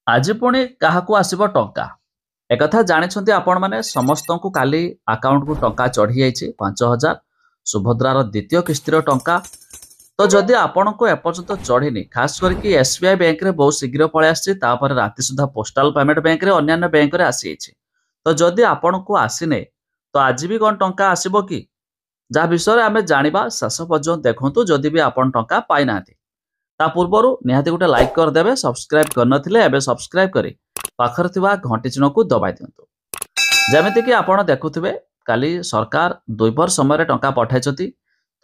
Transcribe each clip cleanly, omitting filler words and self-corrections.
ଆଜି ପୁଣି କାହାକୁ ଆସିବ ଟଙ୍କା? ଏକଥା ଜାଣିଛନ୍ତି ଆପଣ ମାନେ ସମସ୍ତଙ୍କୁ କାଲି ଆକାଉଣ୍ଟକୁ ଟଙ୍କା ଚଢ଼ି ଯାଇଛି 5,000 ସୁଭଦ୍ରାର ଦ୍ୱିତୀୟ କିସ୍ତିର ଟଙ୍କା। ତ ଯଦି ଆପଣଙ୍କୁ ଏପର୍ଯ୍ୟନ୍ତ ଚଢ଼ିନି, ଖାସ କରିକି SBI ବ୍ୟାଙ୍କରେ ବହୁତ ଶୀଘ୍ର ପଳେଇ ଆସିଛି, ତାପରେ ରାତି ସୁଦ୍ଧା ପୋଷ୍ଟାଲ ପେମେଣ୍ଟ ବ୍ୟାଙ୍କରେ ଅନ୍ୟାନ୍ୟ ବ୍ୟାଙ୍କରେ ଆସିଯାଇଛି। ତ ଯଦି ଆପଣଙ୍କୁ ଆସିନେ ତ ଆଜି ବି କ'ଣ ଟଙ୍କା ଆସିବ କି? ଯାହା ବିଷୟରେ ଆମେ ଜାଣିବା, ଶେଷ ପର୍ଯ୍ୟନ୍ତ ଦେଖନ୍ତୁ ଯଦି ବି ଆପଣ ଟଙ୍କା ପାଇନାହାନ୍ତି। ତା ପୂର୍ବରୁ ନିହାତି ଗୋଟେ ଲାଇକ୍ କରିଦେବେ, ସବସ୍କ୍ରାଇବ୍ କରିନଥିଲେ ଏବେ ସବସ୍କ୍ରାଇବ୍ କରି ପାଖରେ ଥିବା ଘଣ୍ଟି ଚିହ୍ନକୁ ଦବାଇ ଦିଅନ୍ତୁ। ଯେମିତିକି ଆପଣ ଦେଖୁଥିବେ କାଲି ସରକାର ଦ୍ୱିପହର ସମୟରେ ଟଙ୍କା ପଠାଇଛନ୍ତି।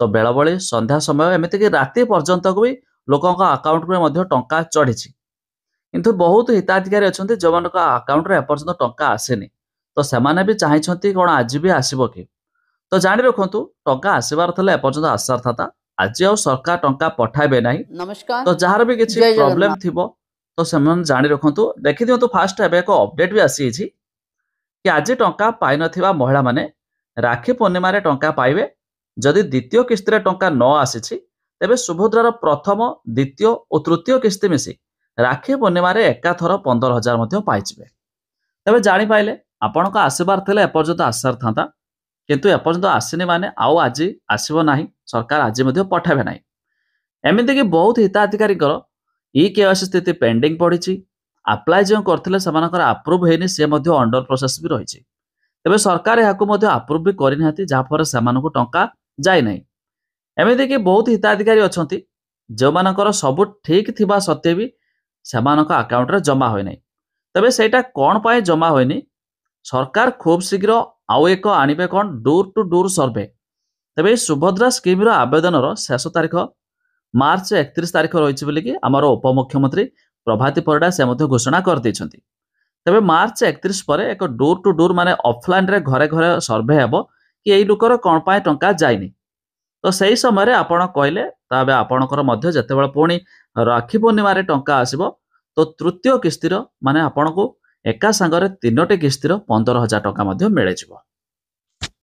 ତ ବେଳବଳି ସନ୍ଧ୍ୟା ସମୟ ଏମିତିକି ରାତି ପର୍ଯ୍ୟନ୍ତକୁ ବି ଲୋକଙ୍କ ଆକାଉଣ୍ଟରେ ମଧ୍ୟ ଟଙ୍କା ଚଢ଼ିଛି। କିନ୍ତୁ ବହୁତ ହିତାଧିକାରୀ ଅଛନ୍ତି ଯେଉଁମାନଙ୍କ ଆକାଉଣ୍ଟରେ ଏପର୍ଯ୍ୟନ୍ତ ଟଙ୍କା ଆସିନି। ତ ସେମାନେ ବି ଚାହିଁଛନ୍ତି କ'ଣ ଆଜି ବି ଆସିବ କି? ତ ଜାଣି ରଖନ୍ତୁ, ଟଙ୍କା ଆସିବାର ଥିଲେ ଏପର୍ଯ୍ୟନ୍ତ ଆସିବାର ଥାତା। ଆଜି ଆଉ ସରକାର ଟଙ୍କା ପଠାଇବେ ନାହିଁ। नमस्कार। ତ ଯାହାର ବି କିଛି ଜୟ ପ୍ରୋବ୍ଲେମ ଜଗନ୍ନାଥ। ଥିବ ତ ସେମାନେ ଜାଣି ରଖନ୍ତୁ। ଦେଖିଦିଅନ୍ତୁ, ଫାଷ୍ଟ ଏବେ ଏକ ଅପଡେଟ୍ ବି ଆସିଯାଇଛି କି ଆଜି ଟଙ୍କା ପାଇନଥିବା ମହିଳାମାନେ ରାକ୍ଷୀ ପୂର୍ଣ୍ଣିମାରେ ଟଙ୍କା ପାଇବେ। ଯଦି ଦ୍ୱିତୀୟ କିସ୍ତିରେ ଟଙ୍କା ନ ଆସିଛି ତେବେ ସୁଭଦ୍ରାର ପ୍ରଥମ, ଦ୍ୱିତୀୟ ଓ ତୃତୀୟ କିସ୍ତି ମିଶି ରାକ୍ଷୀ ପୂର୍ଣ୍ଣିମାରେ ଏକାଥର 15,000 ମଧ୍ୟ ପାଇଯିବେ। ତେବେ ଜାଣିପାରିଲେ, ଆପଣଙ୍କ ଆସିବାର ଥିଲେ ଏପର୍ଯ୍ୟନ୍ତ ଆସିବାର ଥାନ୍ତା, କିନ୍ତୁ ଏପର୍ଯ୍ୟନ୍ତ ଆସିନି ମାନେ ଆଉ ଆଜି ଆସିବ ନାହିଁ। ସରକାର ଆଜି ମଧ୍ୟ ପଠାଇବେ ନାହିଁ। ଏମିତିକି ବହୁତ ହିତାଧିକାରୀଙ୍କର EKYC ସ୍ଥିତି ପେଣ୍ଡିଂ ପଡ଼ିଛି। ଆପ୍ଲାଏ ଯେଉଁ କରିଥିଲେ ସେମାନଙ୍କର ଆପ୍ରୁଭ୍ ହେଇନି, ସେ ମଧ୍ୟ ଅଣ୍ଡର ପ୍ରୋସେସ୍ ବି ରହିଛି। ତେବେ ସରକାର ଏହାକୁ ମଧ୍ୟ ଆପ୍ରୁଭ୍ ବି କରିନାହାନ୍ତି, ଯାହାଫଳରେ ସେମାନଙ୍କୁ ଟଙ୍କା ଯାଇନାହିଁ। ଏମିତିକି ବହୁତ ହିତାଧିକାରୀ ଅଛନ୍ତି ଯେଉଁମାନଙ୍କର ସବୁ ଠିକ୍ ଥିବା ସତ୍ତ୍ୱେ ବି ସେମାନଙ୍କ ଆକାଉଣ୍ଟରେ ଜମା ହୋଇନାହିଁ। ତେବେ ସେଇଟା କ'ଣ ପାଇଁ ଜମା ହୋଇନି? ସରକାର ଖୁବ୍ ଶୀଘ୍ର ଆଉ ଏକ ଆଣିବେ କ'ଣ, ଡୋର୍ ଟୁ ଡୋର୍ ସର୍ଭେ। ତେବେ ଏହି ସୁଭଦ୍ରା ସ୍କିମ୍ର ଆବେଦନର ଶେଷ ତାରିଖ ମାର୍ଚ୍ଚ 31 ତାରିଖ ରହିଛି ବୋଲିକି ଆମର ଉପମୁଖ୍ୟମନ୍ତ୍ରୀ ପ୍ରଭାତୀ ପରିଡ଼ା ସେ ମଧ୍ୟ ଘୋଷଣା କରିଦେଇଛନ୍ତି। ତେବେ ମାର୍ଚ୍ଚ 31 ପରେ ଏକ ଡୋର୍ ଟୁ ଡୋର୍ ମାନେ ଅଫଲାଇନରେ ଘରେ ଘରେ ସର୍ଭେ ହେବ କି ଏଇ ଲୋକର କ'ଣ ପାଇଁ ଟଙ୍କା ଯାଇନି। ତ ସେହି ସମୟରେ ଆପଣ କହିଲେ ତେବେ ଆପଣଙ୍କର ମଧ୍ୟ ଯେତେବେଳେ ପୁଣି ରାକ୍ଷୀ ପୂର୍ଣ୍ଣିମାରେ ଟଙ୍କା ଆସିବ ତ ତୃତୀୟ କିସ୍ତିର ମାନେ ଆପଣଙ୍କୁ ଏକା ସାଙ୍ଗରେ 3ଟି କିସ୍ତିର 15,000 ଟଙ୍କା ମଧ୍ୟ ମିଳିଯିବ।